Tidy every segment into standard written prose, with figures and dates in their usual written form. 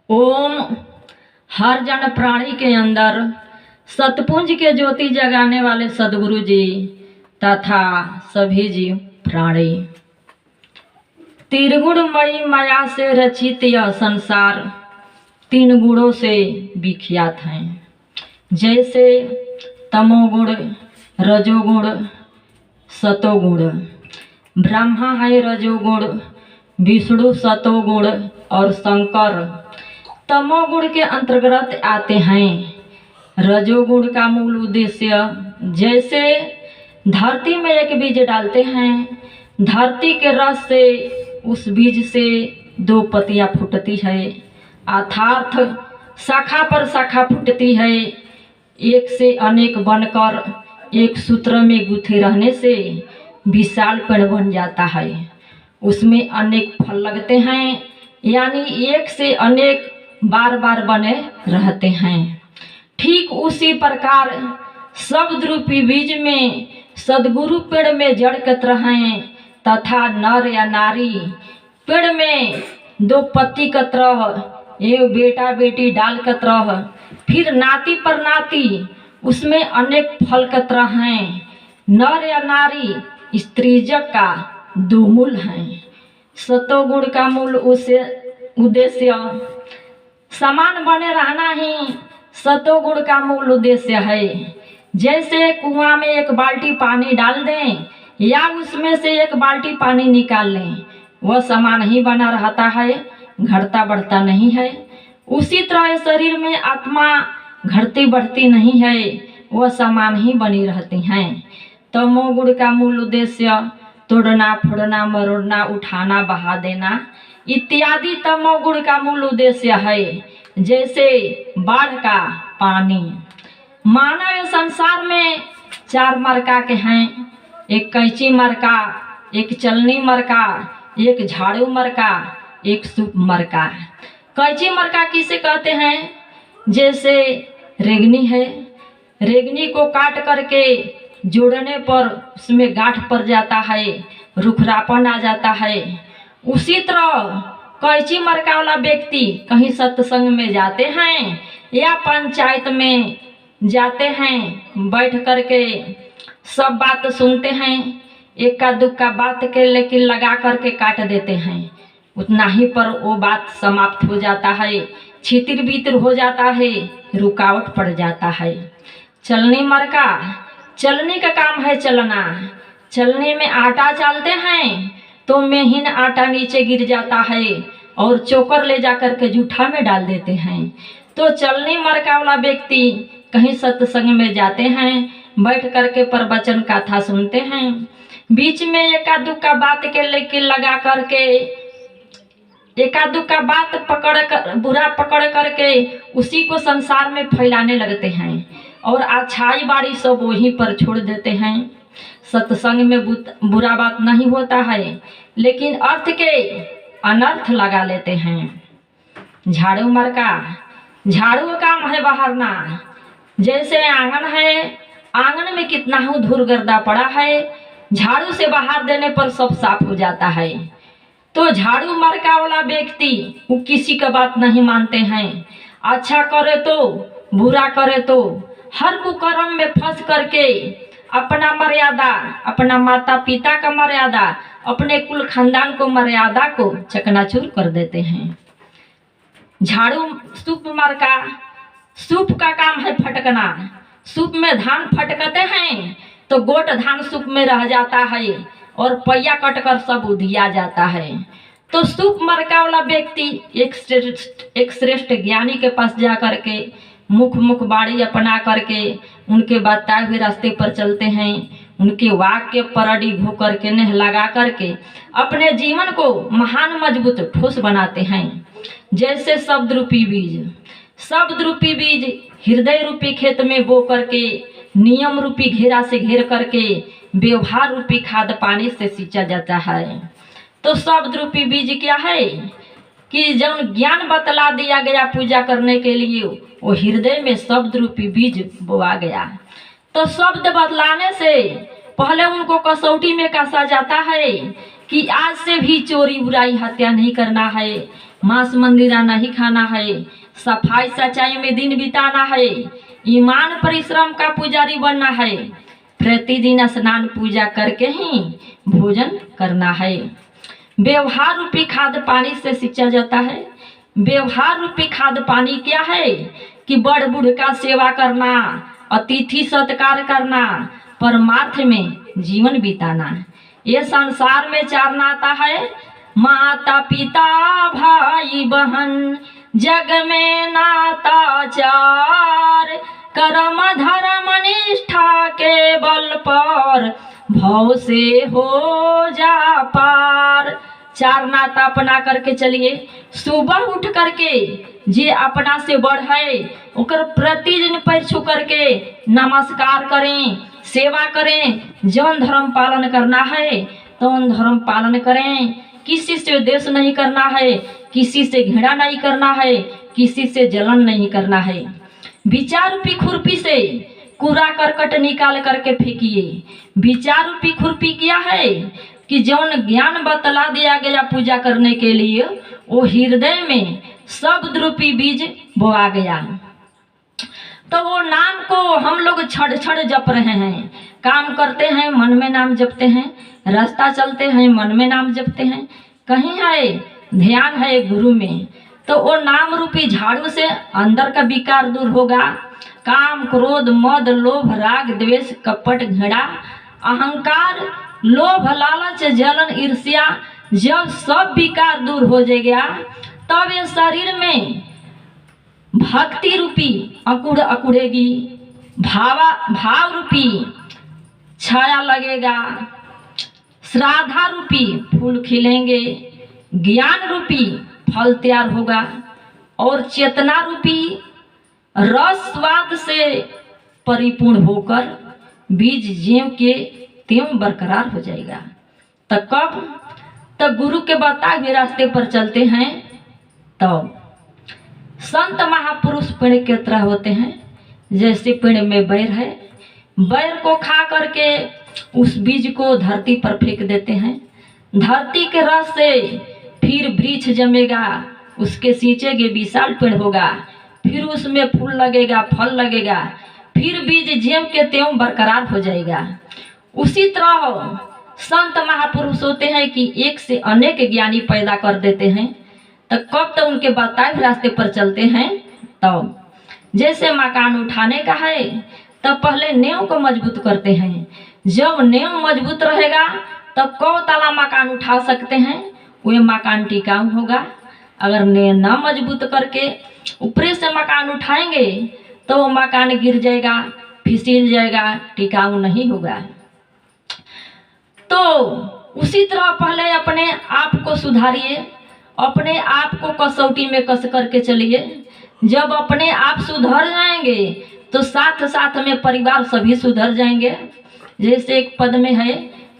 ओम हर जन प्राणी के अंदर सतपुंज के ज्योति जगाने वाले सदगुरु जी तथा सभी जीव प्राणी त्रिगुणमयी माया से रचित यह संसार तीन गुणों से विख्यात हैं, जैसे तमोगुण, रजोगुण, सतोगुण। ब्रह्मा है रजोगुण, विष्णु सतोगुण और शंकर तमोगुण के अंतर्गत आते हैं। रजोगुण का मूल उद्देश्य, जैसे धरती में एक बीज डालते हैं, धरती के रस से उस बीज से दो पत्तियां फूटती है, अर्थात शाखा पर शाखा फूटती है। एक से अनेक बनकर एक सूत्र में गुथे रहने से विशाल पेड़ बन जाता है, उसमें अनेक फल लगते हैं, यानी एक से अनेक बार बार बने रहते हैं। ठीक उसी प्रकार शब्द रूपी बीज में सदगुरु पेड़ में जड़ कत्र हैं तथा नर या नारी पेड़ में दो पत्ती कत्र, एक बेटा बेटी डाल कत्र, फिर नाती पर नाती उसमें अनेक फल कत्र हैं। नर या नारी स्त्रीजक का दो मूल हैं। सतोगुण का मूल उद्देश्य समान बने रहना ही सतोगुण का मूल उद्देश्य है। जैसे कुआं में एक बाल्टी पानी डाल दें या उसमें से एक बाल्टी पानी निकाल लें, वह समान ही बना रहता है, घटता बढ़ता नहीं है। उसी तरह शरीर में आत्मा घटती बढ़ती नहीं है, वह समान ही बनी रहती हैं। तमोगुण का मूल उद्देश्य तोड़ना, फोड़ना, मरोड़ना, उठाना, बहा देना इत्यादि तमोगुण का मूल उद्देश्य है। जैसे बाढ़ का पानी। मानव संसार में चार मरका के हैं, एक कैंची मरका, एक चलनी मरका, एक झाड़ू मरका, एक सूप मरका। कैंची मरका किसे कहते हैं? जैसे रेगनी है, रेगनी को काट करके जोड़ने पर उसमें गांठ पड़ जाता है, रुखरापन आ जाता है। उसी तरह कैंची मरका वाला व्यक्ति कहीं सत्संग में जाते हैं या पंचायत में जाते हैं, बैठ करके सब बात सुनते हैं, इक्का दुक्का बात के लेकिन लगा करके काट देते हैं, उतना ही पर वो बात समाप्त हो जाता है, छितिर बितिर हो जाता है, रुकावट पड़ जाता है। चलनी मरका, चलनी का काम है चलना। चलने में आटा चालते हैं तो मेहीन आटा नीचे गिर जाता है और चोकर ले जाकर के जूठा में डाल देते हैं। तो चलनी मरका वाला व्यक्ति कहीं सत्संग में जाते हैं, बैठ करके प्रवचन कथा सुनते हैं, बीच में एका दुक्का बात के लेके लगा करके एका दुक्का बात बुरा पकड़ करके उसी को संसार में फैलाने लगते हैं और अच्छाई बाड़ी सब वहीं पर छोड़ देते हैं। सत्संग में बुरा बात नहीं होता है, लेकिन अर्थ के अनर्थ लगा लेते हैं। झाड़ू मरका, झाड़ू का काम है बहारना। जैसे आंगन है, आंगन में कितना ही धूल गर्दा पड़ा है, झाड़ू से बहार देने पर सब साफ हो जाता है। तो झाड़ू मरका वाला व्यक्ति वो किसी का बात नहीं मानते हैं। अच्छा करे तो बुरा करे तो हर कुकर्म में फंस करके अपना मर्यादा, अपना माता पिता का मर्यादा, अपने कुल खानदान को मर्यादा को चकनाचूर कर देते हैं। झाड़ू सूप मरका, सूप का काम है फटकना। सूप में धान फटकते हैं तो गोट धान सूप में रह जाता है और पहिया कटकर सब उधिया जाता है। तो सूप मरका वाला व्यक्ति एक श्रेष्ठ ज्ञानी के पास जा करके मुख बाड़ी अपना करके उनके बताए हुए रास्ते पर चलते हैं, उनके वाक्य पर अडिग होकर के नेह लगा करके अपने जीवन को महान मजबूत ठोस बनाते हैं। जैसे शब्द रूपी बीज, शब्द रूपी बीज हृदय रूपी खेत में बो करके नियम रूपी घेरा से घेर करके व्यवहार रूपी खाद पानी से सींचा जाता है। तो शब्द रूपी बीज क्या है कि जब ज्ञान बतला दिया गया पूजा करने के लिए, वो हृदय में शब्द रूपी बीज बोआ गया। तो शब्द बदलाने से पहले उनको कसौटी में कसा जाता है कि आज से भी चोरी बुराई हत्या नहीं करना है, मांस मंदिरा नहीं खाना है, सफाई सच्चाई में दिन बिताना है, ईमान परिश्रम का पुजारी बनना है, प्रतिदिन स्नान पूजा करके ही भोजन करना है। व्यवहार रूपी खाद्य पानी से सिंचा जाता है। व्यवहार रूपी खाद्य पानी क्या है कि बड़ बूढ़ का सेवा करना, अतिथि सत्कार करना, परमार्थ में जीवन बिताना। ये संसार में चार नाता है, माता पिता भाई बहन, जग में नाता चार, कर्म धर्म निष्ठा के बल पर भव से हो जा पार। चार नाता अपना करके चलिए। सुबह उठ करके जे अपना से बढ़ है ओकर प्रतिदिन पैर छू करके नमस्कार करें, सेवा करें। जौन धर्म पालन करना है तो उन धर्म पालन करें। किसी से द्वेष नहीं करना है, किसी से घृणा नहीं करना है, किसी से जलन नहीं करना है। विचार रूपी खुरपी से कूड़ा करकट निकाल करके फेंकिए। विचार रूपी खुरपी क्या है कि जौन ज्ञान बतला दिया गया पूजा करने के लिए वो हृदय में शब्द रूपी बीज बोआ गया। तो वो नाम को हम लोग छड़ छड़ जप रहे हैं। काम करते हैं मन में नाम जपते हैं, रास्ता चलते हैं मन में नाम जपते हैं। कहीं है ध्यान है गुरु में, तो वो नाम रूपी झाड़ू से अंदर का विकार दूर होगा। काम क्रोध मद लोभ राग द्वेष कपट घृणा अहंकार लोभ लालच जलन ईर्ष्या जब सब विकार दूर हो जाएगा तब ये शरीर में भक्ति रूपी अंकुर अकुड़ेगी, भाव रूपी छाया लगेगा, श्राद्धा रूपी फूल खिलेंगे, ज्ञान रूपी फल तैयार होगा और चेतना रूपी रस स्वाद से परिपूर्ण होकर बीज ज्यों के त्यों बरकरार हो जाएगा। तो कब तब गुरु के बताए हुए रास्ते पर चलते हैं तब संत महापुरुष पेड़ की तरह होते हैं। जैसे पेड़ में बैर है, बैर को खा करके उस बीज को धरती पर फेंक देते हैं। धरती के रस से फिर वृक्ष जमेगा, उसके सींचेगे विशाल पेड़ होगा, फिर उसमें फूल लगेगा फल लगेगा, फिर बीज ज्यों के त्यों बरकरार हो जाएगा। उसी तरह संत महापुरुष होते हैं कि एक से अनेक ज्ञानी पैदा कर देते हैं। तो कब तक उनके बताए रास्ते पर चलते हैं तब जैसे मकान उठाने का है तब पहले नींव को मजबूत करते हैं। जब नींव मजबूत रहेगा तब कौ ताला मकान उठा सकते हैं, वह मकान टिकाऊ होगा। अगर नींव न मजबूत करके ऊपर से मकान उठाएंगे तो वो मकान गिर जाएगा, फिसल जाएगा, टिकाऊ नहीं होगा। तो उसी तरह पहले अपने आप को सुधारिए, अपने आप को कसौटी में कस करके चलिए। जब अपने आप सुधर जाएंगे तो साथ साथ में परिवार सभी सुधर जाएंगे। जैसे एक पद में है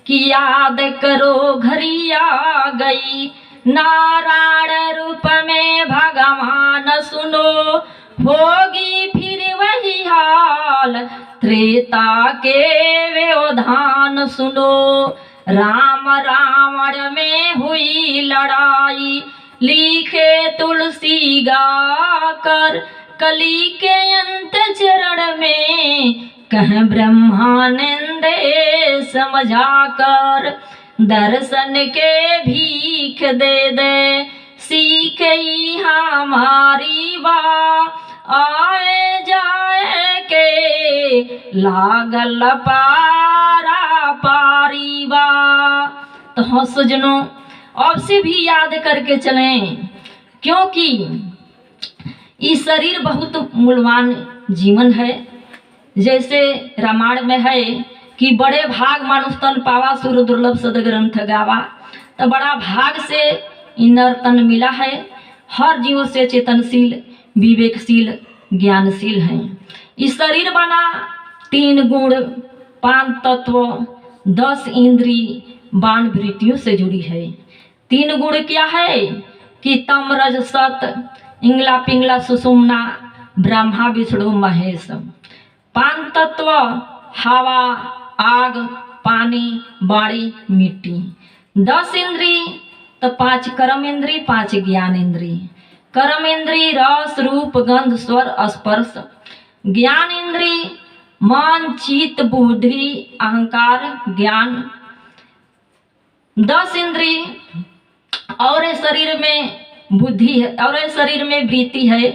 कि याद करो घड़ी आ गई, नारायण रूप में भगवान सुनो, होगी फिर वही हाल, त्रेता के व्यवधान सुनो। राम रावण में हुई लड़ाई, लिखे तुलसी गाकर, कली के अंत चरण में कह ब्रह्मानंद समझाकर। दर्शन के भीख दे दे सीख हमारी बा, आए जाए के लागल पारा पारी बा। तो हाँ सजनों, अब से भी याद करके चलें, क्योंकि इस शरीर बहुत मूल्यवान जीवन है। जैसे रामायण में है कि बड़े भाग मानुष तन पावा, सुर दुर्लभ सद ग्रंथ गावा। तो बड़ा भाग से इनर तन मिला है। हर जीव से चेतनशील विवेकशील ज्ञानशील है। इस शरीर बना 3 गुण 5 तत्व 10 इंद्री 52 वृत्तियों से जुड़ी है। 3 गुण क्या है कि तम रज सत, इंगला पिंगला सुषुम्ना, ब्रह्मा विष्णु महेश। 5 तत्व हवा आग पानी वाणी मिट्टी। 10 इंद्री तो 5 कर्म इंद्री, 5 ज्ञान इंद्री। कर्म इंद्री रस रूप गंध स्वर स्पर्श, ज्ञान इंद्री मन चित्त बुद्धि अहंकार ज्ञान। 10 इंद्री और शरीर में बुद्धि है और शरीर में वृत्ति है।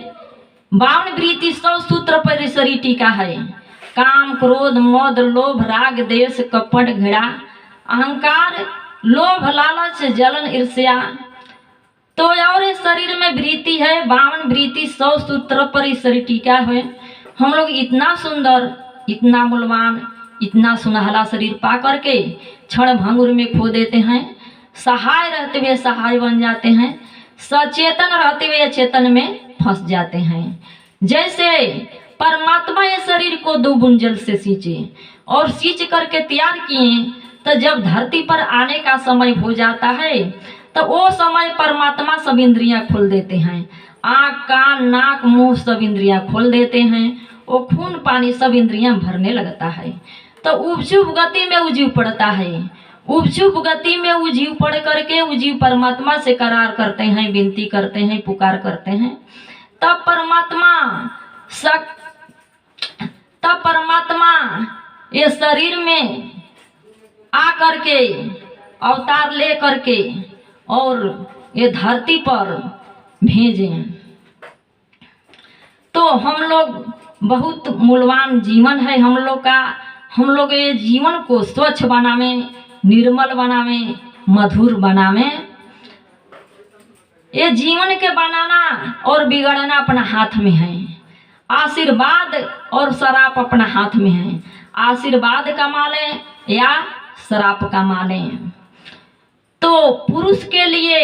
52 वृत्ति 100 सूत्र पर शरीर टीका है। काम क्रोध मद लोभ राग देश कपट घृणा अहंकार लोभ लालच जलन ईर्ष्या। तो और शरीर में वृत्ति है 52 वृत्ति 100 सूत्र पर शरीर टीका है। हम लोग इतना सुंदर इतना मूल्यवान इतना सुनहला शरीर पा करके क्षण भंगुर में खो देते हैं। सहाय रहते हुए सहाय बन जाते हैं, सचेतन रहते हुए चेतन में फंस जाते हैं। जैसे परमात्मा ये शरीर को 2 बूंद जल से सींचे और सींच करके तैयार किए, तो जब धरती पर आने का समय हो जाता है तो वो समय परमात्मा सब इंद्रियां खोल देते हैं। आँख कान नाक मुंह सब इंद्रियां खोल देते हैं। वो खून पानी सब इंद्रियां भरने लगता है। तो उपचुप गति में उजीव पड़ता है। उपचुप गति में उजीव पड़ करके उजीव परमात्मा से करार करते हैं, विनती करते हैं, पुकार करते हैं। तब परमात्मा ये शरीर में आ करके अवतार ले करके और ये धरती पर भेजें। तो हम लोग बहुत मूल्यवान जीवन है हम लोग का। हम लोग ये जीवन को स्वच्छ बनावें, निर्मल बनावें, मधुर बनावें। ये जीवन के बनाना और बिगड़ना अपना हाथ में है। आशीर्वाद और शराप अपना हाथ में है। आशीर्वाद कमा लें या शराप कमा लें। तो पुरुष के लिए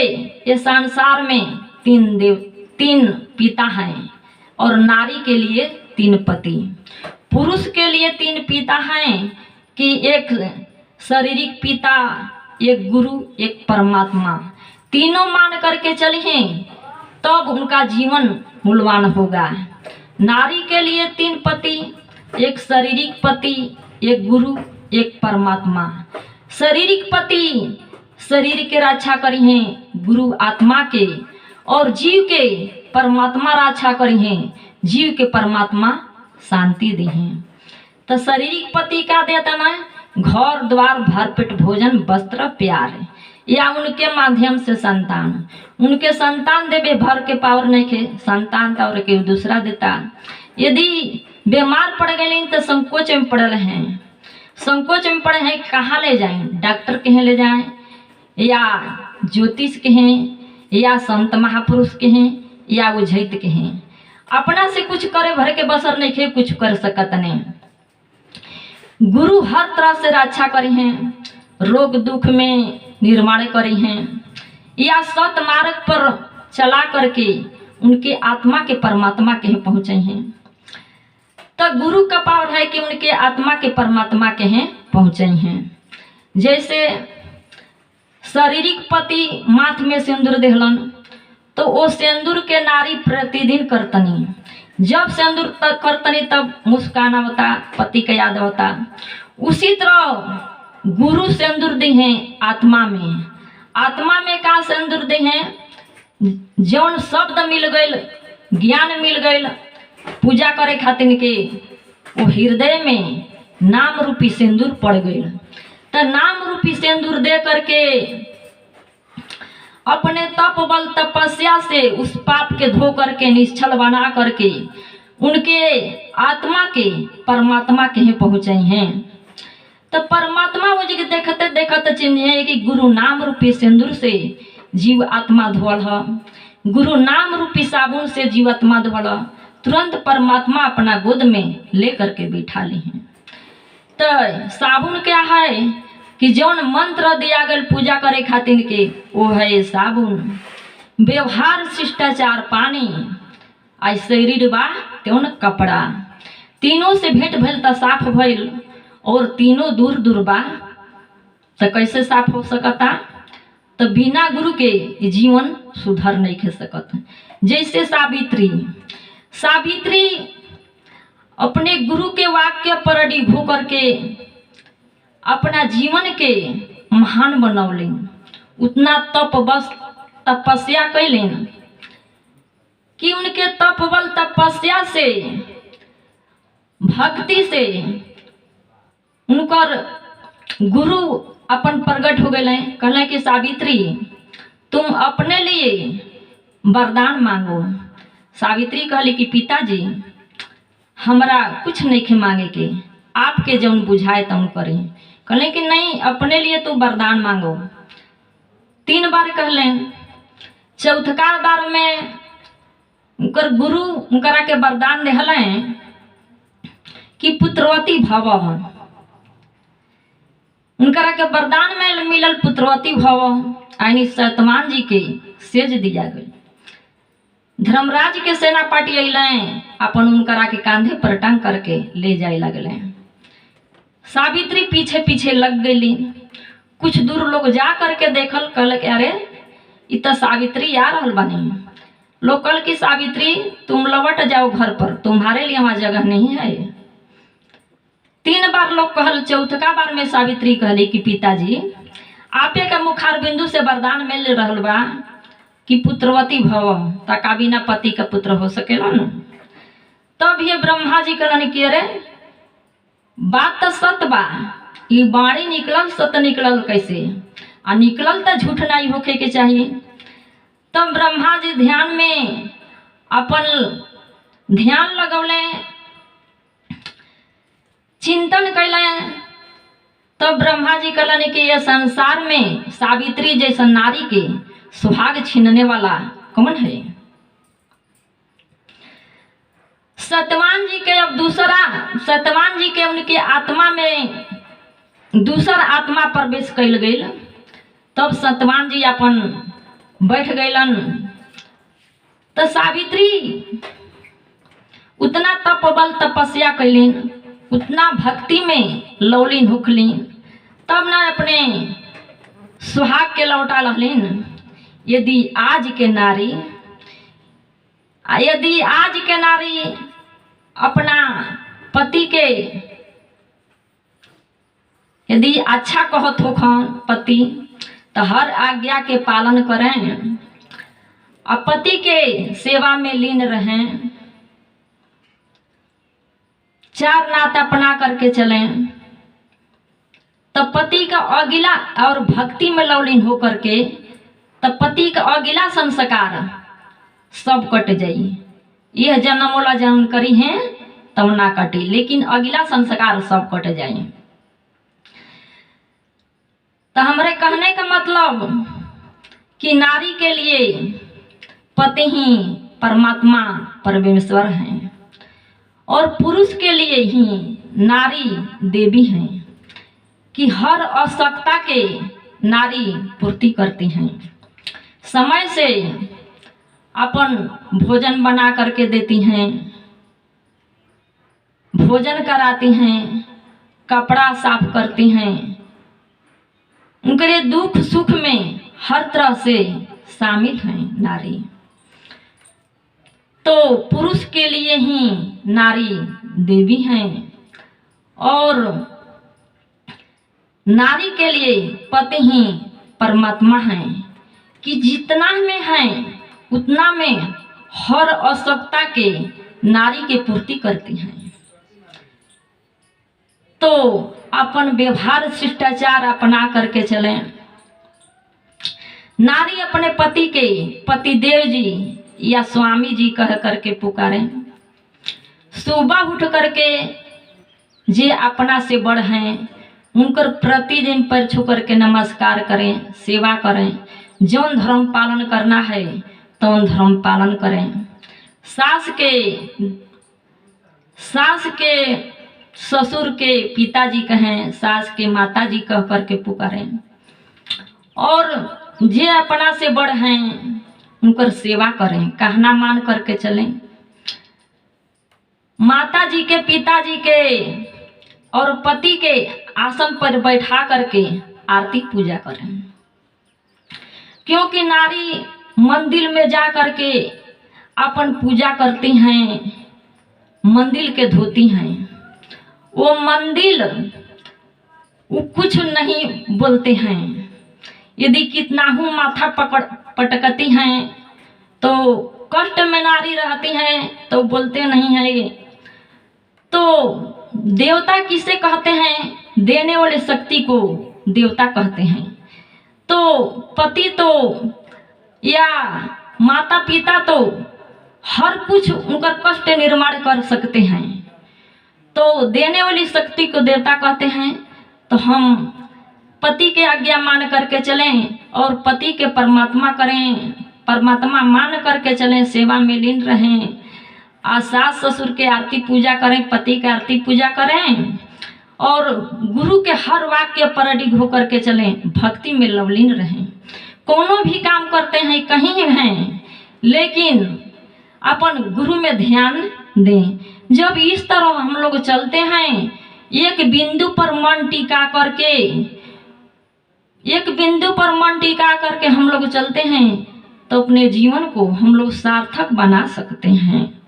ये संसार में 3 पिता हैं और नारी के लिए 3 पति। पुरुष के लिए 3 पिता हैं कि एक शारीरिक पिता, एक गुरु, एक परमात्मा। तीनों मान करके चलिए तब उनका जीवन मूल्यवान होगा। नारी के लिए 3 पति, एक शारीरिक पति, एक गुरु, एक परमात्मा। शारीरिक पति शरीर के रक्षा करी हैं, गुरु आत्मा के, और जीव के परमात्मा रक्षा करी हैं, जीव के परमात्मा शांति दी हैं। तो शारीरिक पति का देता ना घर द्वार भर पेट भोजन वस्त्र प्यार, या उनके माध्यम से संतान। उनके संतान देवे भर के पावर नहीं के संतान तो और के दूसरा देता। यदि बीमार पड़ गए तो संकोच में पड़े हैं, संकोच में पड़े हैं कहाँ ले जाएं, डॉक्टर के ले जाएं या ज्योतिष के हैं या संत महापुरुष के हैं या उझैत के हैं। अपना से कुछ करे भर के बसर नहीं खे कुछ कर सकत नहीं। गुरु हर तरह से रक्षा करी हैं, रोग दुख में निर्माण करी हैं या सत मार्ग पर चला करके उनके आत्मा के परमात्मा के पहुँचे हैं। तो गुरु का पावर है कि उनके आत्मा के परमात्मा के हैं पहुँचे हैं। जैसे शारीरिक पति माथ में सिंदूर देहलन तो वो सिंदूर के नारी प्रतिदिन करतनी। जब सिंदूर तक करतनी तब मुस्कान होता, पति का याद होता। उसी तरह गुरु सिंदूर दे हैं आत्मा में। आत्मा में का सिंदूर दे हैं जौन शब्द मिल गए, ज्ञान मिल गए पूजा करे खातिर के, वो हृदय में नाम रूपी सिंदूर पड़ गई। तो नाम रूपी सिंदूर दे करके अपने तप बल तपस्या से उस पाप के धो करके निश्चल बना करके उनके आत्मा के परमात्मा के ही पहुँचे हैं। तो परमात्मा वो जी देखते देखते चिन्ह कि गुरु नाम रूपी सिंदूर से जीव आत्मा धोल है, गुरु नाम रूपी साबुन से जीव आत्मा धोल, तुरंत परमात्मा अपना गोद में ले करके बिठा ली हैं। तो साबुन क्या है कि जौन मंत्र दिया गल पूजा करे खातिर के वो है साबुन। व्यवहार शिष्टाचार पानी, आई शरीर बा त्यों कपड़ा। तीनों से भेंट भइल तो साफ भइल और तीनों दूर दूर बा तो कैसे साफ हो सकता। तो बिना गुरु के जीवन सुधर नहीं खे सकत। जैसे सावित्री अपने गुरु के वाक्य पर अडिग होकर के अपना जीवन के महान बनौली। उतना तप बस तपस्या कैलेन कि उनके तप बल तपस्या से भक्ति से उनकर गुरु अपन प्रकट हो गए। कहले कि सावित्री तुम अपने लिए वरदान मांगो। सावित्री कहली कि पिताजी हमरा कुछ नहीं खे मांगे के, आपके जौन बुझाए तौन करें। कहले कि नहीं, अपने लिए तो वरदान मांगो। 3 बार कहले। चौथका बार में उनकर गुरु उनकरा के वरदान देहले कि पुत्रवती भव। उनकरा के वरदान में मिलल पुत्रवती भव। यानी सतमान जी के सेज दिया गई। धर्मराज के सेनापति अइले, अपन उनकरा के कांधे पर टांग करके ले जाए लगले। सावित्री पीछे पीछे लग गई। कुछ दूर लोग जा करके देखल, कहल कि अरे इ तो सावित्री आ रहल बानी। लोग कहल कि सावित्री तुम लौट जाओ घर पर, तुम्हारे लिए वहां जगह नहीं है। 3 बार लोग कहल। चौथका बार में सावित्री कहली कि पिताजी आपे का मुखार बिंदु से वरदान मिल रहल बा कि पुत्रवती भव, तका बिना पति का पुत्र हो सकेला न। तब ये ब्रह्मा जी कहलन कि अरे बात तो सत बा, ई बाणी निकलल सत निकलल कैसे, आ निकलल तो झूठ नहीं होके के चाहिए। तब ब्रह्मा जी ध्यान में अपन ध्यान लगौले, चिंतन कैले। तब ब्रह्मा जी कहलन कि यह संसार में सावित्री जैसा नारी के सुहाग छीनने वाला कौन है। सतवान जी के अब दूसरा, सतवान जी के उनके आत्मा में दूसरा आत्मा प्रवेश कैल गई। तब सतवान जी अपन बैठ गईलन। तो सावित्री उतना तप बल तपस्या कैलिन, उतना भक्ति में लौलीन होखलिन। तब ना अपने सुहाग के लौटा लहलिन। यदि आज के नारी अपना पति के यदि अच्छा कहत हो पति, तो हर आज्ञा के पालन करें और पति के सेवा में लीन रहें, 4 नात अपना करके चलें, तब पति का अगिला और भक्ति में लौलीन हो करके तब पति का अगिला संस्कार सब कट जाई। यह जन्म वाला जन्म करी है तब ना कटी, लेकिन अगिला संस्कार सब कट जाए। तो हमारे कहने का मतलब कि नारी के लिए पति ही परमात्मा परमेश्वर हैं और पुरुष के लिए ही नारी देवी हैं, कि हर आवश्यकता के नारी पूर्ति करती हैं। समय से अपन भोजन बना करके देती हैं, भोजन कराती हैं, कपड़ा साफ करती हैं, उनके दुख सुख में हर तरह से शामिल हैं नारी। तो पुरुष के लिए ही नारी देवी हैं और नारी के लिए पति ही परमात्मा हैं, कि जितना में हैं उतना में हर आवश्यकता के नारी के पूर्ति करती हैं। तो अपन व्यवहार शिष्टाचार अपना करके चलें। नारी अपने पति के पतिदेव जी या स्वामी जी कह करके पुकारें। सुबह उठ करके जे अपना से बड़ हैं उनकर प्रतिदिन पैर छू करके नमस्कार करें, सेवा करें। जौन धर्म पालन करना है तौन धर्म पालन करें। सास के ससुर के पिताजी कहें, सास के माताजी कह करके पुकारें। और जे अपना से बड़ हैं उनकर सेवा करें, कहना मान करके चलें। माताजी के पिताजी के और पति के आसन पर बैठा करके आरती पूजा करें, क्योंकि नारी मंदिर में जा करके अपन पूजा करती हैं, मंदिर के धोती हैं। वो मंदिर वो कुछ नहीं बोलते हैं, यदि कितना हूँ माथा पटकती हैं तो कष्ट में नारी रहती हैं तो बोलते नहीं हैं ये। तो देवता किसे कहते हैं? देने वाले शक्ति को देवता कहते हैं। तो पति तो या माता पिता तो हर कुछ उनका कष्ट निर्माण कर सकते हैं, तो देने वाली शक्ति को देवता कहते हैं। तो हम पति के आज्ञा मान करके चलें और पति के परमात्मा करें, परमात्मा मान करके चलें, सेवा में लीन रहें, सास ससुर के आरती पूजा करें, पति के आरती पूजा करें और गुरु के हर वाक्य पर अडिग होकर के चलें, भक्ति में लवलीन रहें। कोनो भी काम करते हैं कहीं हैं लेकिन अपन गुरु में ध्यान दें। जब इस तरह हम लोग चलते हैं, एक बिंदु पर मन टिका करके हम लोग चलते हैं, तो अपने जीवन को हम लोग सार्थक बना सकते हैं।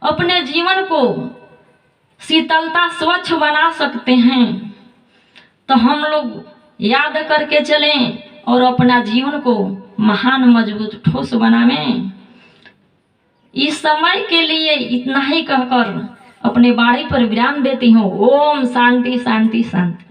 अपने जीवन को शीतलता स्वच्छ बना सकते हैं। तो हम लोग याद करके चलें और अपना जीवन को महान मजबूत ठोस बनावें। इस समय के लिए इतना ही कहकर अपने वाणी पर विराम देती हूँ। ओम शांति शांति शांति।